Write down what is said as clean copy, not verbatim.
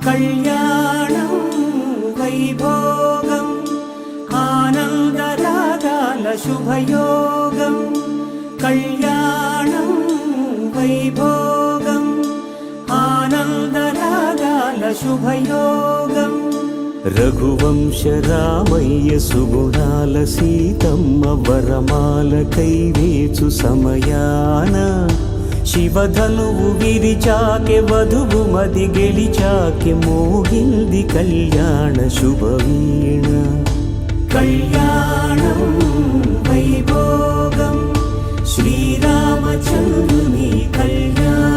కళ్యాణం వైభోగం ఆనందరాగాల శుభయోగం కళ్యాణం వైభోగం ఆనందరాగాల శుభయోగం రఘువంశ రామయ్య సుగుణాల సీతమ్మ వరమాల కైవేచు సమయాన శివధనువు విరిచాకె వధువు మది గెలిచాకె మోగింది కళ్యాణ శుభవీణ కళ్యాణం వైభోగం శ్రీరామచంద్రుని కళ్యాణం